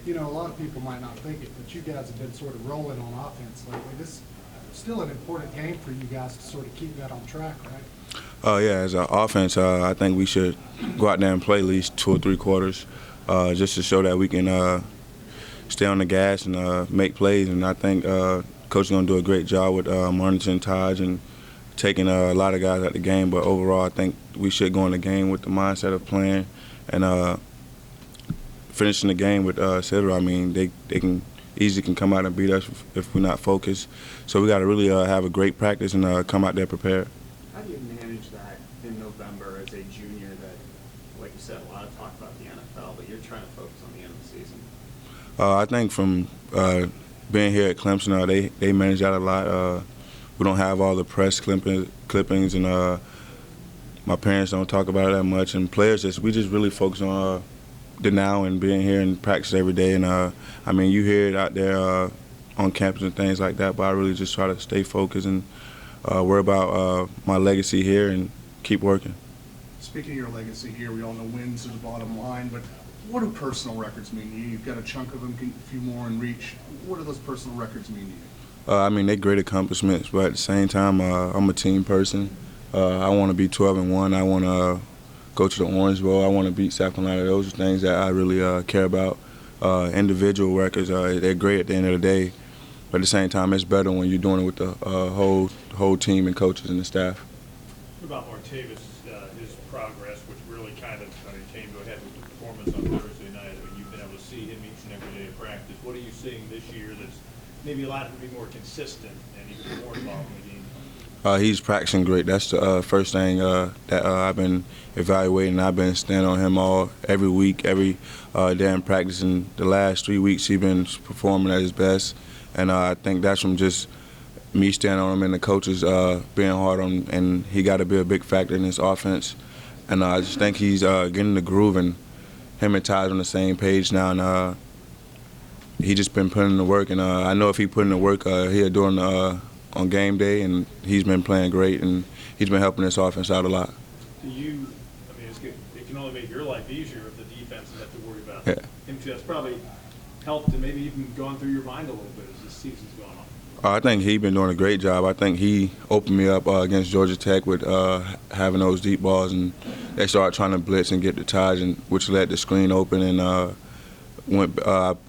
you know, a lot of people might not think it, but you guys have been sort of rolling on offense lately. This is still an important game for you guys to sort of keep that on track, right? Yeah, as an offense, I think we should go out there and play at least 2 or 3 quarters just to show that we can stay on the gas and make plays. And I think Coach is going to do a great job with monitoring Taj and taking a lot of guys out the game. But overall, I think we should go in the game with the mindset of playing and finishing the game with Citadel. I mean, they can easily come out and beat us if we're not focused. So we got to really have a great practice and come out there prepared. How do you manage that in November as a junior that, like you said, a lot of talk about the NFL, but you're trying to focus on the end of the season? I think from being here at Clemson, they manage that a lot. We don't have all the press clippings and my parents don't talk about it that much. And players, we just really focus on the now and being here and practice every day. And I mean, you hear it out there on campus and things like that, but I really just try to stay focused and worry about my legacy here and keep working. Speaking of your legacy here, we all know wins are the bottom line, but what do personal records mean to you? You've got a chunk of them, a few more in reach. What do those personal records mean to you? I mean, they're great accomplishments, but at the same time, I'm a team person. I want to be 12-1. I want to go to the Orange Bowl. I want to beat South Carolina. Those are things that I really care about. Individual records, they're great at the end of the day, but at the same time, it's better when you're doing it with the whole team and coaches and the staff. What about Martavis, his progress, which really kind of came to a head with the performance on Thursday night? I mean, you've been able to see him each and every day of practice. What are you seeing this year that's maybe allowed him to be more consistent and even more involved in the game? He's practicing great. That's the first thing that I've been evaluating. I've been standing on him every week, every day in practice. And the last 3 weeks, he's been performing at his best. And I think that's from just me standing on him and the coaches being hard on him. And he got to be a big factor in this offense. And I just think he's getting the groove, and him and Ty's on the same page now. And he just been putting in the work. And I know if he put in the work, he'll do it on game day, and he's been playing great, and he's been helping this offense out a lot. Do you, I mean, it can only make your life easier if the defense doesn't have to worry about him too. That's probably helped and maybe even gone through your mind a little bit as this season's going on. I think he's been doing a great job. I think he opened me up against Georgia Tech with having those deep balls, and they started trying to blitz and get the Taj, which led the screen open, and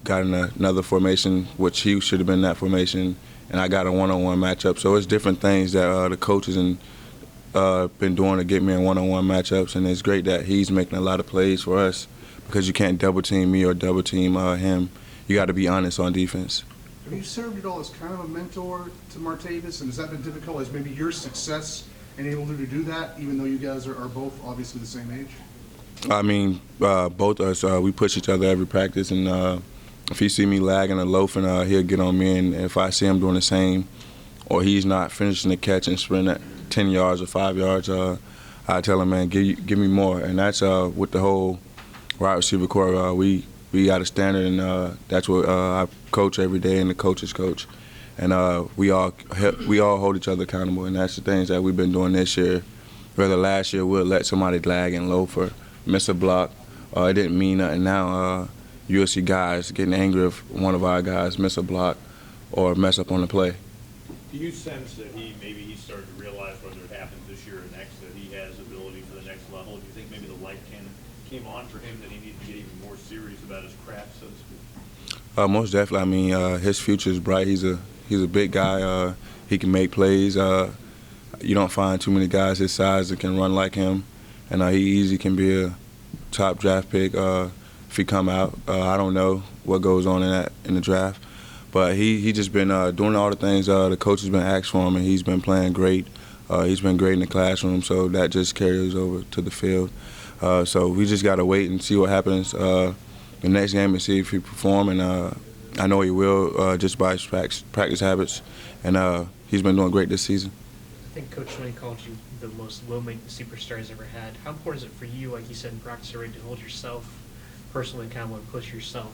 got in another formation, which he should have been in that formation, and I got a one-on-one matchup. So it's different things that the coaches been doing to get me in one-on-one matchups, and it's great that he's making a lot of plays for us because you can't double-team me or double-team him. You got to be honest on defense. Have you served at all as kind of a mentor to Martavis, and has that been difficult as maybe your success enabled you to do that, even though you guys are both obviously the same age? I mean, both of us, we push each other every practice, and if he see me lagging or loafing, he'll get on me, and if I see him doing the same, or he's not finishing the catch and sprint at 10 yards or 5 yards, I tell him, man, give me more. And that's with the whole wide receiver core. We got a standard, and that's what I coach every day, and the coaches coach. And we all hold each other accountable, and that's the things that we've been doing this year. Whether last year we'll let somebody lag and loaf or miss a block, it didn't mean nothing. Now you'll see guys getting angry if one of our guys miss a block or mess up on the play. Do you sense that maybe he started to realize, whether it happens this year or next, that he has ability for the next level? Do you think maybe the light came on for him, that he needed to get even more serious about his craft, so to speak? Most definitely. I mean, his future is bright. He's a big guy. He can make plays. You don't find too many guys his size that can run like him, and he easily can be a top draft pick if he come out. I don't know what goes on in the draft, but he just been doing all the things the coach has been asked for him, and he's been playing great. He's been great in the classroom, so that just carries over to the field. So we just got to wait and see what happens the next game and see if he perform, and I know he will just by his practice habits, and he's been doing great this season. I think Coach Swain called you the most low-maintenance superstar he's ever had. How important is it for you, like you said in practice already, to hold yourself personally accountable and push yourself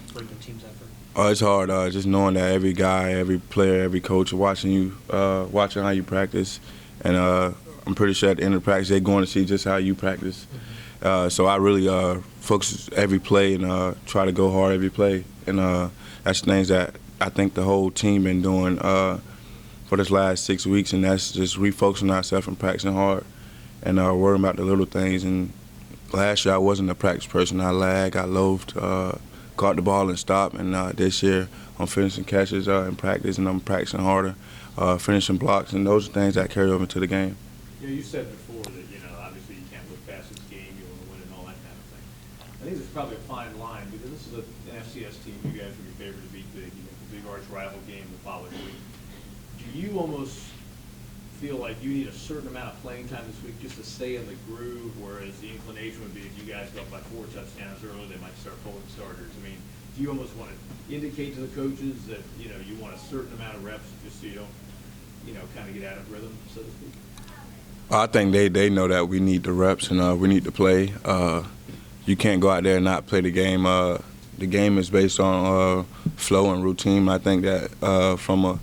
for the team's effort? It's hard, just knowing that every guy, every player, every coach watching you, watching how you practice, and I'm pretty sure at the end of practice they're going to see just how you practice. So I really focus every play and try to go hard every play. And that's things that I think the whole team been doing for this last 6 weeks, and that's just refocusing ourselves and practicing hard and worrying about the little things. And last year I wasn't a practice person. I lagged, I loafed, caught the ball and stopped. And this year I'm finishing catches in practice, and I'm practicing harder, finishing blocks, and those are things that carry over to the game. You said before that, obviously you can't look past this game, you want to win and all that kind of thing. I think there's probably a fine line, because this is an FCS team you guys would be favored to beat big, the big arch rival game the following week. Do you almost feel like you need a certain amount of playing time this week just to stay in the groove, whereas the inclination would be if you guys go up by 4 touchdowns early, they might start pulling starters? I mean, do you almost want to indicate to the coaches that, you want a certain amount of reps just so you don't, kind of get out of rhythm, so to speak? I think they know that we need the reps and we need to play. You can't go out there and not play the game. The game is based on flow and routine. I think that from a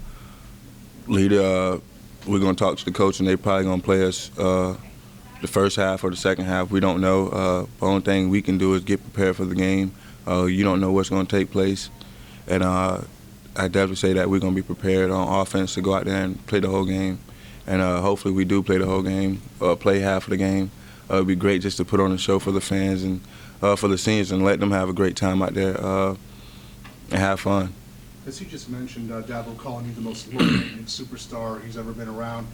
leader, we're going to talk to the coach, and they're probably going to play us the first half or the second half. We don't know. The only thing we can do is get prepared for the game. You don't know what's going to take place. And I definitely say that we're going to be prepared on offense to go out there and play the whole game. And hopefully we do play the whole game, play half of the game. It would be great just to put on a show for the fans and for the seniors and let them have a great time out there and have fun. As you just mentioned, Dabo calling you the most low-maintenance superstar he's ever been around.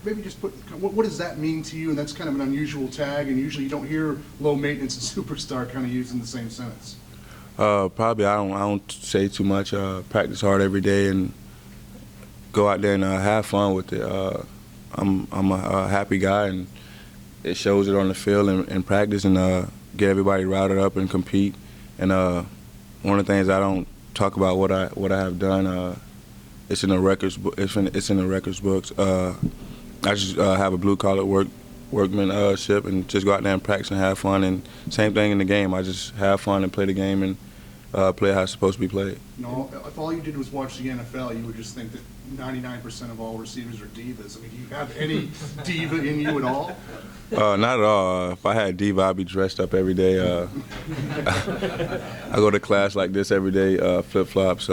Maybe just what does that mean to you? And that's kind of an unusual tag, and usually you don't hear low-maintenance and superstar kind of used in the same sentence. Probably I don't say too much. Practice hard every day and go out there and have fun with it. I'm a happy guy, and it shows it on the field and practice, and get everybody routed up and compete. And one of the things I don't talk about what I have done. It's in the records. It's in the records books. I just have a blue collar workmanship and just go out there and practice and have fun. And same thing in the game. I just have fun and play the game and play how it's supposed to be played. If all you did was watch the NFL, you would just think that 99% of all receivers are divas. I mean, do you have any diva in you at all? Not at all. If I had diva, I'd be dressed up every day. I go to class like this every day, flip-flops,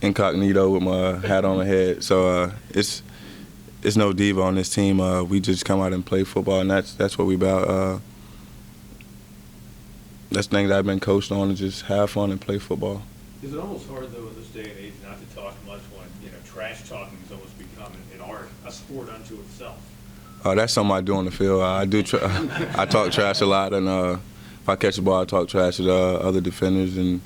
incognito with my hat on my head. So it's no diva on this team. We just come out and play football, and that's what we about. That's things I've been coached on, to just have fun and play football. Is it almost hard, though, in this day and age, not to talk much when, trash talking has almost become an art, a sport unto itself? That's something I do on the field. I talk trash a lot, and if I catch the ball, I talk trash to other defenders, and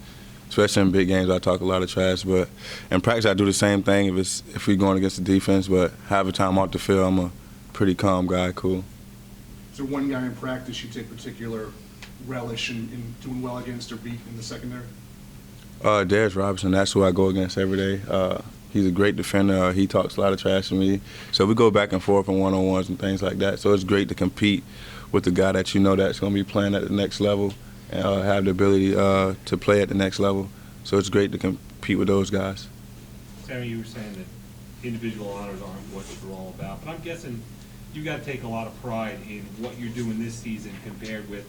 especially in big games, I talk a lot of trash. But in practice, I do the same thing if we're going against the defense. But half the time off the field, I'm a pretty calm guy, cool. Is there one guy in practice you take particular relish in doing well against or beat in the secondary? Darius Robinson, that's who I go against every day. He's a great defender. He talks a lot of trash to me. So we go back and forth in one-on-ones and things like that. So it's great to compete with the guy that you know that's going to be playing at the next level and have the ability to play at the next level. So it's great to compete with those guys. Sammy, you were saying that individual honors aren't what you're all about, but I'm guessing you got to take a lot of pride in what you're doing this season compared with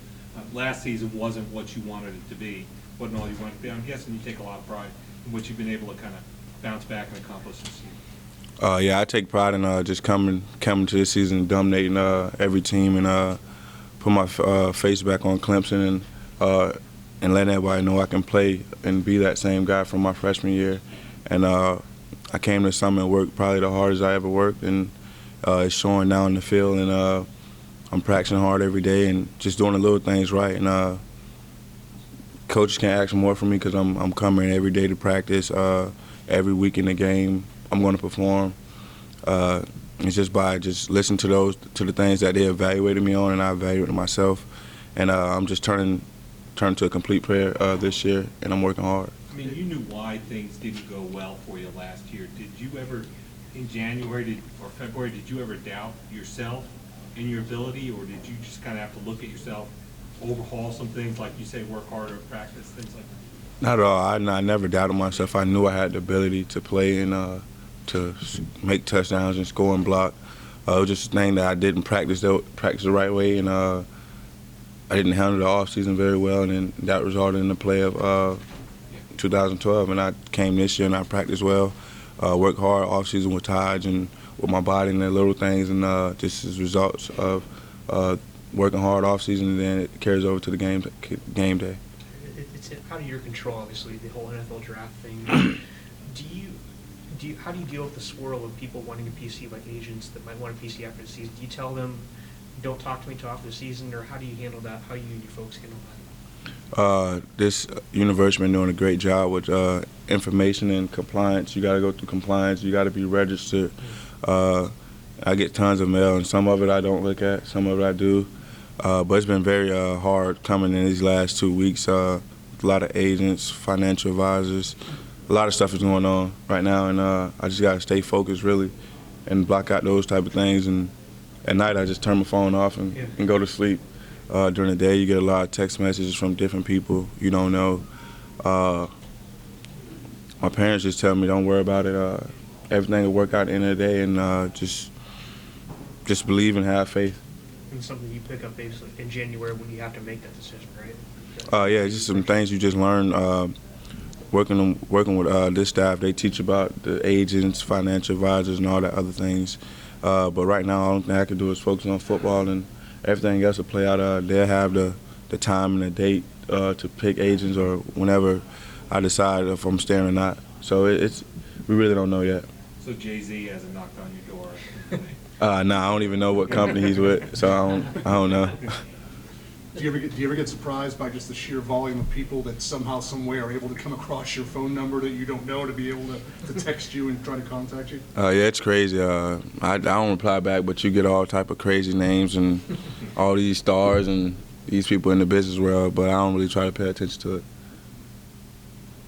last season wasn't what you wanted it to be, wasn't all you wanted it to be. I'm guessing you take a lot of pride in what you've been able to kind of bounce back and accomplish this season. Yeah, I take pride in just coming to this season and dominating every team and put my face back on Clemson and letting everybody know I can play and be that same guy from my freshman year. And I came this summer and worked probably the hardest I ever worked, and it's showing now in the field. And I'm practicing hard every day and just doing the little things right. And coaches can't ask more from me because I'm coming every day to practice. Every week in the game, I'm going to perform. It's just by just listening to the things that they evaluated me on, and I evaluated myself. And I'm just turning to a complete player this year, and I'm working hard. I mean, you knew why things didn't go well for you last year. Did you ever, in January or February, did you ever doubt yourself and your ability, or did you just kind of have to look at yourself, overhaul some things, like you say, work harder, practice, things like that? Not at all. I never doubted myself. I knew I had the ability to play and to make touchdowns and score and block. It was just a thing that I didn't practice the right way, and I didn't handle the off season very well, and then that resulted in the play of 2012. And I came this year and I practiced well, worked hard off season with Taj and with my body and the little things, and just as results of working hard off season, and then it carries over to the game day. It's out of your control, obviously, the whole NFL draft thing. How do you deal with the swirl of people wanting a PC, like agents that might want a PC after the season? Do you tell them, don't talk to me till after the season, or how do you handle that? How you and your folks handle that? This university been doing a great job with information and compliance. You got to go through compliance. You got to be registered. I get tons of mail, and some of it I don't look at, some of it I do. But it's been very hard coming in these last 2 weeks. A lot of agents, financial advisors, a lot of stuff is going on right now, and I just got to stay focused, really, and block out those type of things. And at night, I just turn my phone off and go to sleep. During the day, you get a lot of text messages from different people you don't know. My parents just tell me, don't worry about it. Everything will work out at the end of the day, and just believe and have faith. And something you pick up basically in January when you have to make that decision, right? Yeah, just some things you just learn working with this staff. They teach about the agents, financial advisors, and all that other things. But right now, all thing I can do is focus on football, and everything else will play out. They'll have the time and the date to pick agents, or whenever I decide if I'm staying or not. So we really don't know yet. So Jay-Z hasn't knocked on your door? Nah, I don't even know what company he's with, so I don't know. Do you ever get surprised by just the sheer volume of people that somehow, some way are able to come across your phone number that you don't know to be able to text you and try to contact you? Yeah, it's crazy. I don't reply back, but you get all type of crazy names and all these stars and these people in the business world, but I don't really try to pay attention to it.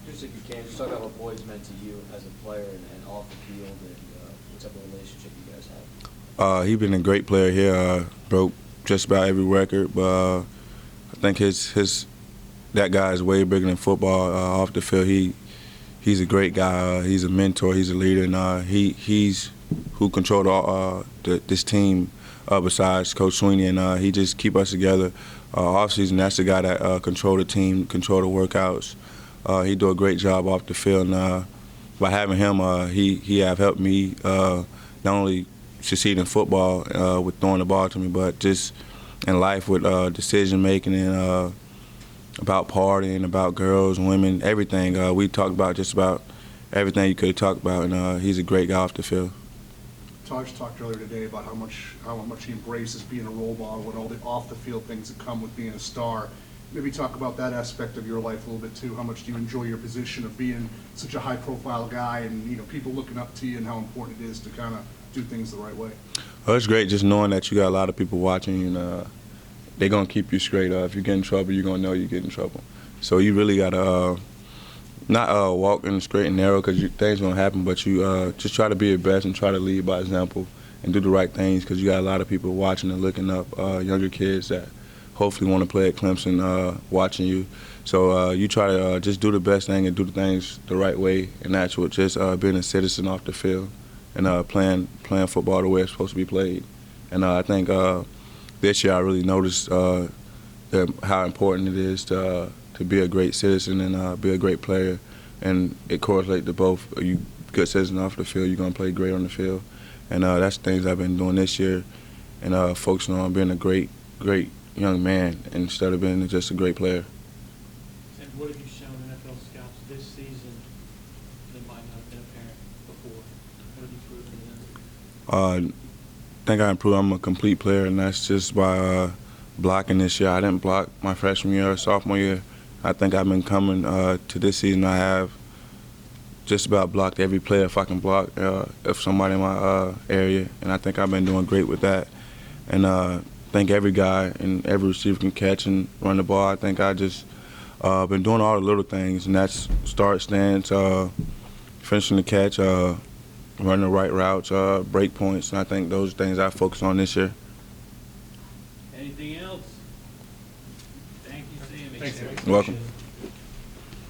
Just if you can, just talk about what Boyd's meant to you as a player and off the field, and what type of relationship you guys have. He's been a great player here. Broke just about every record, but I think that guy is way bigger than football. Off the field, he's a great guy. He's a mentor. He's a leader, and he's who controlled this team besides Coach Sweeney, and he just keep us together. Off season, that's the guy that control the team, control the workouts. He do a great job off the field, and by having him, he have helped me not only succeed in football with throwing the ball to me, but just in life with decision making and about partying, about girls, women, everything. We talked about just about everything you could talk about, and he's a great guy off the field. Taj talked earlier today about how much he embraces being a role model and all the off the field things that come with being a star. Maybe talk about that aspect of your life a little bit too. How much do you enjoy your position of being such a high profile guy, and people looking up to you, and how important it is to kind of do things the right way? Oh, it's great just knowing that you got a lot of people watching you, and they're going to keep you straight. If you get in trouble, you're going to know you get in trouble. So you really got to not walk in the straight and narrow, because things going to happen, but you just try to be your best and try to lead by example and do the right things, because you got a lot of people watching and looking up, younger kids that hopefully want to play at Clemson, watching you. So you try to just do the best thing and do the things the right way, and that's what just being a citizen off the field and playing football the way it's supposed to be played. And I think this year I really noticed how important it is to be a great citizen and be a great player, and it correlates to both. You good citizen off the field, you're going to play great on the field. And that's things I've been doing this year, and focusing on being a great young man instead of being just a great player. And what have you shown NFL scouts this season that might not have been apparent before? What have you proven to them? I think I improved. I'm a complete player, and that's just by blocking this year. I didn't block my freshman year or sophomore year. I think I've been coming to this season. I have just about blocked every player if I can block if somebody in my area, and I think I've been doing great with that. And I think every guy and every receiver can catch and run the ball. I think I just been doing all the little things, and that's start stance, finishing the catch, running the right routes, break points, and I think those are things I focus on this year. Anything else? Thank you, Sammy. Thanks, Sammy. You're welcome.